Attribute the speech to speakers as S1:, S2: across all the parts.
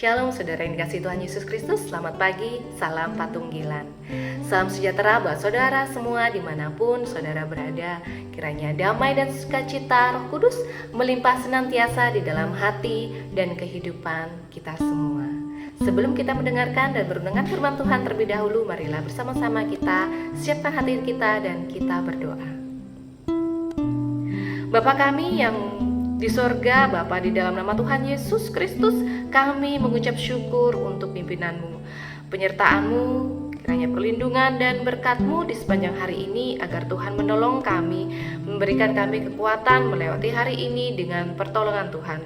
S1: Shalom saudara yang dikasihi Tuhan Yesus Kristus. Selamat pagi, salam patunggilan. Salam sejahtera buat saudara semua dimanapun saudara berada. Kiranya damai dan sukacita Roh Kudus melimpah senantiasa di dalam hati dan kehidupan kita semua. Sebelum kita mendengarkan dan merenungkan firman Tuhan terlebih dahulu, marilah bersama-sama kita siapkan hati kita dan kita berdoa. Bapa kami yang di sorga, Bapa, di dalam nama Tuhan Yesus Kristus, kami mengucap syukur untuk pimpinan-Mu, penyertaan-Mu, kiranya perlindungan dan berkat-Mu di sepanjang hari ini, agar Tuhan menolong kami, memberikan kami kekuatan melewati hari ini dengan pertolongan Tuhan.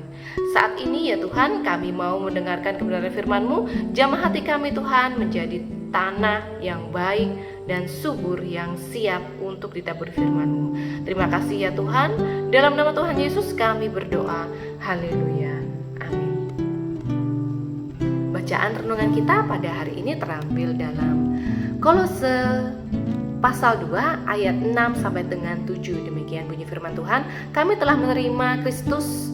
S1: Saat ini ya Tuhan, kami mau mendengarkan kebenaran firman-Mu, jamah hati kami Tuhan menjadi tanah yang baik dan subur yang siap untuk ditabur firman-Mu. Terima kasih ya Tuhan, dalam nama Tuhan Yesus kami berdoa, haleluya, amin. Bacaan renungan kita pada hari ini terambil dalam Kolose pasal 2 ayat 6 sampai dengan 7. Demikian bunyi firman Tuhan. Kami telah menerima Kristus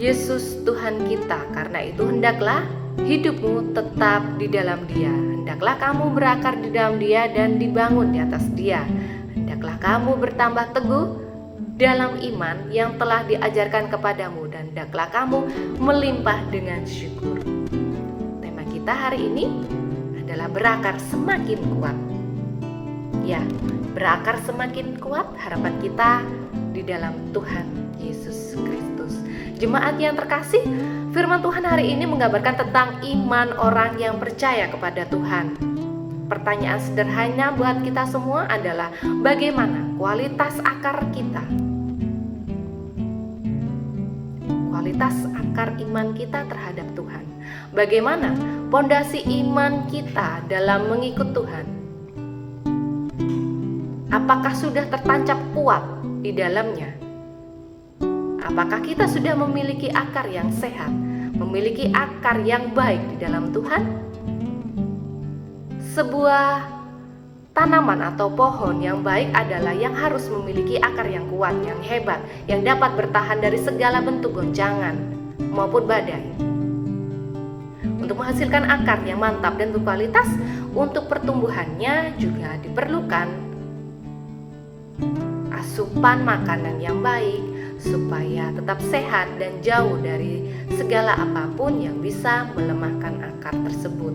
S1: Yesus Tuhan kita, karena itu hendaklah hidupmu tetap di dalam Dia. Hendaklah kamu berakar di dalam Dia dan dibangun di atas Dia. Hendaklah kamu bertambah teguh dalam iman yang telah diajarkan kepadamu, dan hendaklah kamu melimpah dengan syukur. Tema kita hari ini adalah berakar semakin kuat. Ya, berakar semakin kuat, harapan kita di dalam Tuhan Yesus Kristus. Jemaat yang terkasih, firman Tuhan hari ini menggambarkan tentang iman orang yang percaya kepada Tuhan. Pertanyaan sederhana buat kita semua adalah bagaimana kualitas akar kita? Kualitas akar iman kita terhadap Tuhan. Bagaimana pondasi iman kita dalam mengikut Tuhan? Apakah sudah tertancap kuat di dalamnya? Apakah kita sudah memiliki akar yang sehat, memiliki akar yang baik di dalam Tuhan? Sebuah tanaman atau pohon yang baik adalah yang harus memiliki akar yang kuat, yang hebat, yang dapat bertahan dari segala bentuk goncangan maupun badai. Untuk menghasilkan akar yang mantap dan berkualitas, untuk pertumbuhannya juga diperlukan asupan makanan yang baik, supaya tetap sehat dan jauh dari segala apapun yang bisa melemahkan akar tersebut.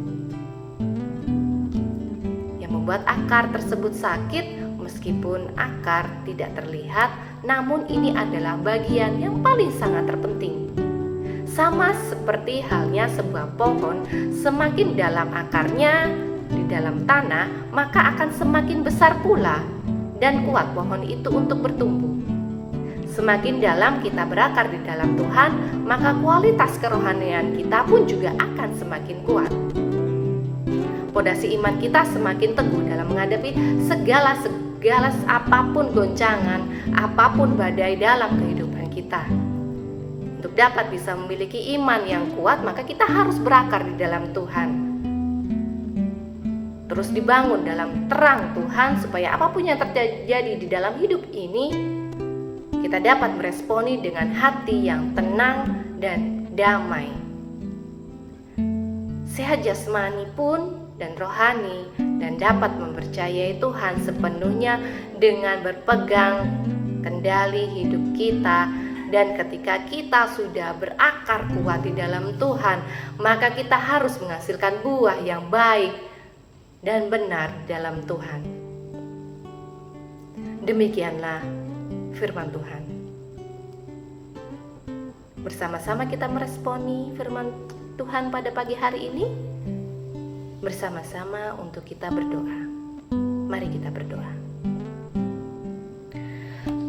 S1: Yang membuat akar tersebut sakit, meskipun akar tidak terlihat, namun ini adalah bagian yang paling sangat terpenting. Sama seperti halnya sebuah pohon, semakin dalam akarnya di dalam tanah, maka akan semakin besar pula dan kuat pohon itu untuk bertumbuh. Semakin dalam kita berakar di dalam Tuhan, maka kualitas kerohanian kita pun juga akan semakin kuat. Pondasi iman kita semakin teguh dalam menghadapi segala apapun goncangan, apapun badai dalam kehidupan kita. Untuk dapat bisa memiliki iman yang kuat, maka kita harus berakar di dalam Tuhan. Terus dibangun dalam terang Tuhan, supaya apapun yang terjadi di dalam hidup ini, kita dapat meresponi dengan hati yang tenang dan damai. Sehat jasmani pun dan rohani, dan dapat mempercayai Tuhan sepenuhnya dengan berpegang kendali hidup kita. Dan ketika kita sudah berakar kuat di dalam Tuhan, maka kita harus menghasilkan buah yang baik dan benar dalam Tuhan. Demikianlah firman Tuhan. Bersama-sama kita meresponi firman Tuhan pada pagi hari ini. Bersama-sama untuk kita berdoa. Mari kita berdoa.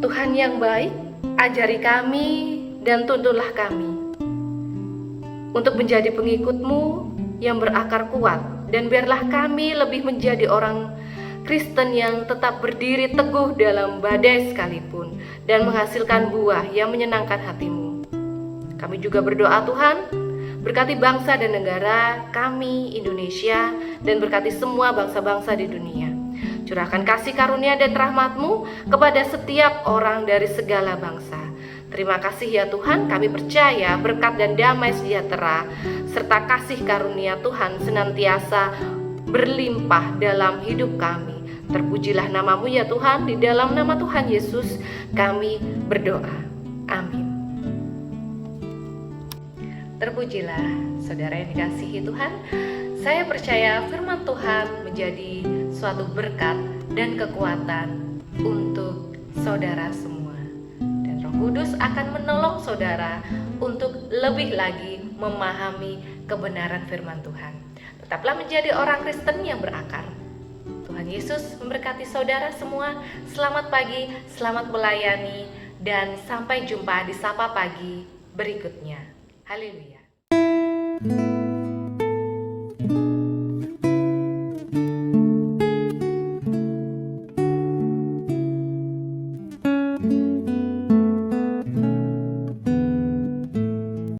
S1: Tuhan yang baik, ajari kami dan tuntunlah kami untuk menjadi pengikut-Mu yang berakar kuat, dan biarlah kami lebih menjadi orang Kristen yang tetap berdiri teguh dalam badai sekalipun dan menghasilkan buah yang menyenangkan hati-Mu. Kami juga berdoa Tuhan, berkati bangsa dan negara kami Indonesia, dan berkati semua bangsa-bangsa di dunia. Curahkan kasih karunia dan rahmat-Mu kepada setiap orang dari segala bangsa. Terima kasih ya Tuhan, kami percaya berkat dan damai sejahtera serta kasih karunia Tuhan senantiasa berlimpah dalam hidup kami. Terpujilah namamu ya Tuhan, di dalam nama Tuhan Yesus kami berdoa. Amin. Terpujilah saudara yang dikasihi Tuhan. Saya percaya firman Tuhan menjadi suatu berkat dan kekuatan untuk saudara semua. Kudus akan menolong saudara untuk lebih lagi memahami kebenaran firman Tuhan. Tetaplah menjadi orang Kristen yang berakar. Tuhan Yesus memberkati saudara semua. Selamat pagi, selamat melayani, dan sampai jumpa di Sapa Pagi berikutnya. Haleluya.